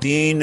3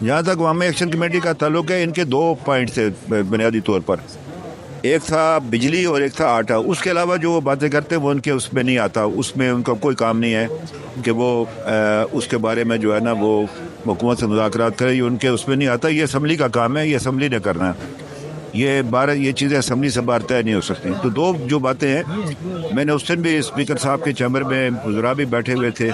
جہاں تک عوامی ایکشن کمیٹی کا تعلق ہے، ان کے 2 پوائنٹ تھے بنیادی طور پر، ایک تھا بجلی اور ایک تھا آٹا. اس کے علاوہ جو وہ باتیں کرتے وہ ان کے اس میں نہیں آتا، اس میں ان کا کوئی کام نہیں ہے کہ وہ اس کے بارے میں جو ہے نا وہ حکومت سے مذاکرات کرے، یہ ان کے اس میں نہیں آتا. یہ اسمبلی کا کام ہے، یہ اسمبلی نے کرنا ہے. یہ چیزیں اسمبلی سے باہر طے نہیں ہو سکتی. تو 2 جو باتیں ہیں، میں نے اس دن بھی اسپیکر صاحب کے چیمبر میں وزراء بھی بیٹھے ہوئے تھے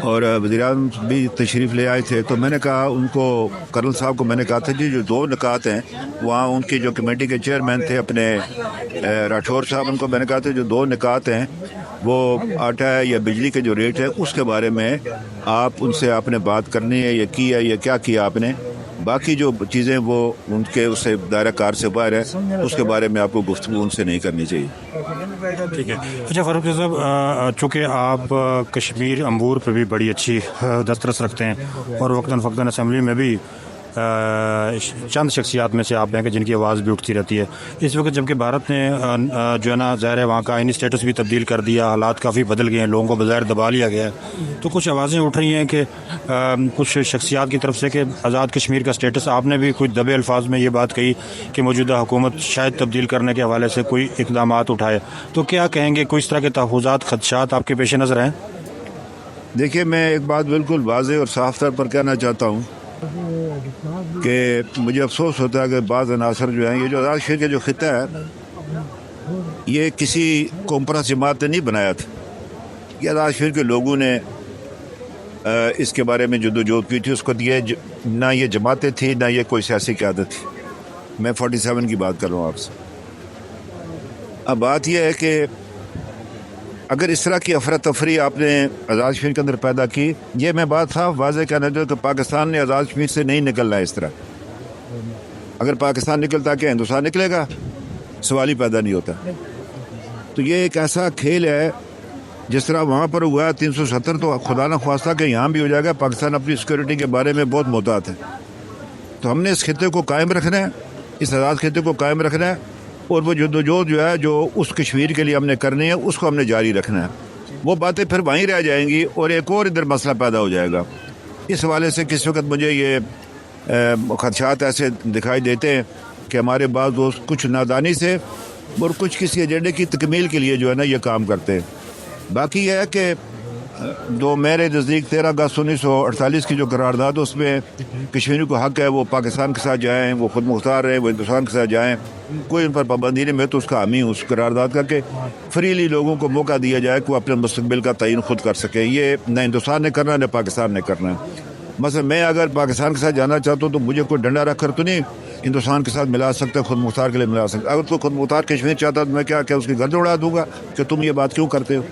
اور وزیر اعظم بھی تشریف لے آئے تھے، تو میں نے کہا ان کو، کرنل صاحب کو میں نے کہا تھا جی جو 2 نکات ہیں وہاں ان کی جو کمیٹی کے چیئرمین تھے اپنے راٹھور صاحب، ان کو میں نے کہا تھا جو 2 نکات ہیں وہ آٹا ہے یا بجلی کے جو ریٹ ہے اس کے بارے میں آپ ان سے آپ نے بات کرنی ہے، یہ کی ہے، یہ کیا کیا آپ نے. باقی جو چیزیں وہ ان کے اس سے دائرہ کار سے باہر ہے، اس کے بارے میں آپ کو گفتگو ان سے نہیں کرنی چاہیے. ٹھیک ہے. اچھا فاروق صاحب، چونکہ آپ کشمیر امور پہ بھی بڑی اچھی دسترس رکھتے ہیں اور وقتاً فوقتاً اسمبلی میں بھی چند شخصیات میں سے آپ ہیں کہ جن کی آواز بھی اٹھتی رہتی ہے. اس وقت جبکہ بھارت نے جو ہے نا ظاہر ہے وہاں کا آئینی اسٹیٹس بھی تبدیل کر دیا، حالات کافی بدل گئے ہیں، لوگوں کو بظاہر دبا لیا گیا ہے، تو کچھ آوازیں اٹھ رہی ہیں کہ کچھ شخصیات کی طرف سے کہ آزاد کشمیر کا اسٹیٹس، آپ نے بھی کچھ دبے الفاظ میں یہ بات کہی کہ موجودہ حکومت شاید تبدیل کرنے کے حوالے سے کوئی اقدامات اٹھائے، تو کیا کہیں گے؟ کوئی اس طرح کے تحفظات، خدشات آپ کے پیش نظر ہیں؟ دیکھیے، میں ایک بات بالکل واضح اور صاف طور پر کہنا چاہتا ہوں کہ مجھے افسوس ہوتا ہے کہ بعض عناصر جو ہیں، یہ جو آزاد کشمیر کا جو خطہ ہے یہ کسی کمپرس جماعت نے نہیں بنایا تھا. یہ آزاد کشمیر کے لوگوں نے اس کے بارے میں جدوجہد کی تھی. اس کو نہ یہ جماعتیں تھیں نہ یہ کوئی سیاسی قیادت تھی. میں 47 کی بات کر رہا ہوں آپ سے. اب بات یہ ہے کہ اگر اس طرح کی افراتفری آپ نے آزاد کشمیر کے اندر پیدا کی، یہ میں بات صاف واضح کہنا چاہتا ہوں کہ پاکستان نے آزاد کشمیر سے نہیں نکلنا ہے. اس طرح اگر پاکستان نکلتا کہ ہندوستان نکلے گا، سوال ہی پیدا نہیں ہوتا. تو یہ ایک ایسا کھیل ہے جس طرح وہاں پر ہوا ہے 370، تو خدا نہ خواستہ کہ یہاں بھی ہو جائے گا. پاکستان اپنی سیکورٹی کے بارے میں بہت محتاط ہے. تو ہم نے اس خطے کو قائم رکھنا ہے، اس آزاد خطے کو قائم رکھنا ہے، اور وہ جدوجہد جو ہے جو اس کشمیر کے لیے ہم نے کرنی ہے اس کو ہم نے جاری رکھنا ہے. وہ باتیں پھر وہیں رہ جائیں گی اور ایک اور ادھر مسئلہ پیدا ہو جائے گا. اس حوالے سے کس وقت مجھے یہ خدشات ایسے دکھائی دیتے ہیں کہ ہمارے بعض دوست کچھ نادانی سے اور کچھ کسی ایجنڈے کی تکمیل کے لیے جو ہے نا یہ کام کرتے ہیں. باقی یہ ہے کہ جو میرے نزدیک 13 اگست 1948 کی جو قرارداد، اس میں کشمیری کو حق ہے وہ پاکستان کے ساتھ جائیں، وہ خود مختار رہیں، وہ ہندوستان کے ساتھ جائیں، کوئی ان پر پابندی نہیں. میں تو اس کا حامی ہوں، اس قرارداد کر کے فریلی لوگوں کو موقع دیا جائے کہ وہ اپنے مستقبل کا تعین خود کر سکیں. یہ نہ ہندوستان نے کرنا نہ پاکستان نے کرنا ہے. مثلا میں اگر پاکستان کے ساتھ جانا چاہتا ہوں تو مجھے کوئی ڈنڈا رکھ کر تو نہیں ہندوستان کے ساتھ ملا سکتا، خود مختار کے لیے ملا سکتا. اگر کوئی خود مختار کشمیر چاہتا تو میں کیا اس کی گرد اڑا دوں گا کہ تم یہ بات کیوں کرتے ہو.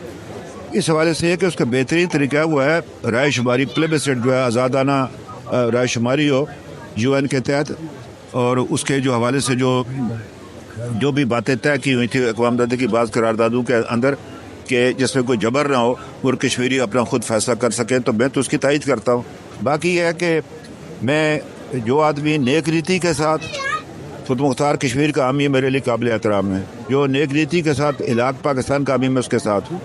اس حوالے سے یہ کہ اس کا بہترین طریقہ وہ ہے رائے شماری، پلیبسسٹ جو ہے آزادانہ رائے شماری ہو UN کے تحت، اور اس کے جو حوالے سے جو بھی باتیں طے کی ہوئی تھی اقوام متحدہ کی بعض قراردادوں کے اندر کہ جس میں کوئی جبر نہ ہو اور کشمیری اپنا خود فیصلہ کر سکیں، تو میں تو اس کی تائید کرتا ہوں. باقی یہ ہے کہ میں جو آدمی نیک ریتی کے ساتھ، خود مختار کشمیر کا حامی میرے لیے قابل احترام ہے، جو نیک ریتی کے ساتھ علاقہ پاکستان کا حامی میں اس کے ساتھ ہوں،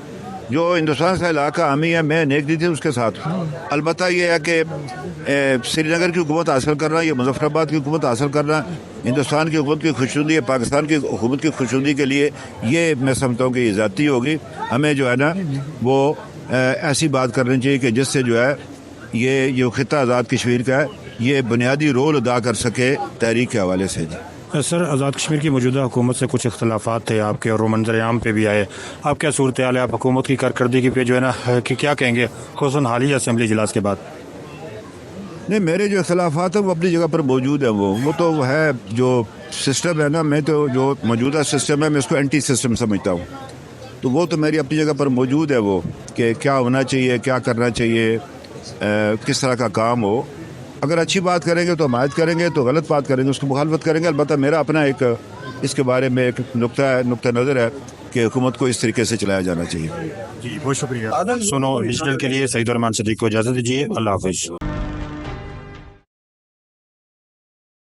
جو ہندوستان سے علاقہ حامی ہے میں نیک ریتی اس کے ساتھ ہوں. البتہ یہ ہے کہ سری نگر کی حکومت حاصل کرنا، یہ مظفر آباد کی حکومت حاصل کرنا، ہندوستان کی حکومت کی خوشنودی ہے پاکستان کی حکومت کی خوشنودی کے لیے، یہ میں سمجھتا ہوں کہ یہ ذاتی ہوگی. ہمیں جو ہے نا وہ ایسی بات کرنی چاہیے کہ جس سے جو ہے یہ جو خطہ آزاد کشمیر کا ہے یہ بنیادی رول ادا کر سکے تحریک کے حوالے سے. سر، آزاد کشمیر کی موجودہ حکومت سے کچھ اختلافات تھے آپ کے اور وہ منظر عام پہ بھی آئے. آپ کیا صورتحال ہے؟ آپ حکومت کی کارکردگی پہ جو ہے نا کہ کیا کہیں گے، خصوصاً حالیہ اسمبلی اجلاس کے بعد؟ نہیں، میرے جو اختلافات ہیں وہ اپنی جگہ پر موجود ہیں. وہ تو ہے جو سسٹم ہے نا، میں تو جو موجودہ سسٹم ہے میں اس کو اینٹی سسٹم سمجھتا ہوں. تو وہ تو میری اپنی جگہ پر موجود ہے، وہ کہ کیا ہونا چاہیے، کیا کرنا چاہیے، کس طرح کا کام ہو. اگر اچھی بات کریں گے تو حمایت کریں گے، تو غلط بات کریں گے اس کو مخالفت کریں گے. البتہ میرا اپنا ایک اس کے بارے میں ایک نقطہ نظر ہے کہ حکومت کو اس طریقے سے چلایا جانا چاہیے. جی بہت شکریہ. سنو ڈیجیٹل کے لیے سعید الرحمان صدیق کو اجازت دیجیے. اللہ حافظ.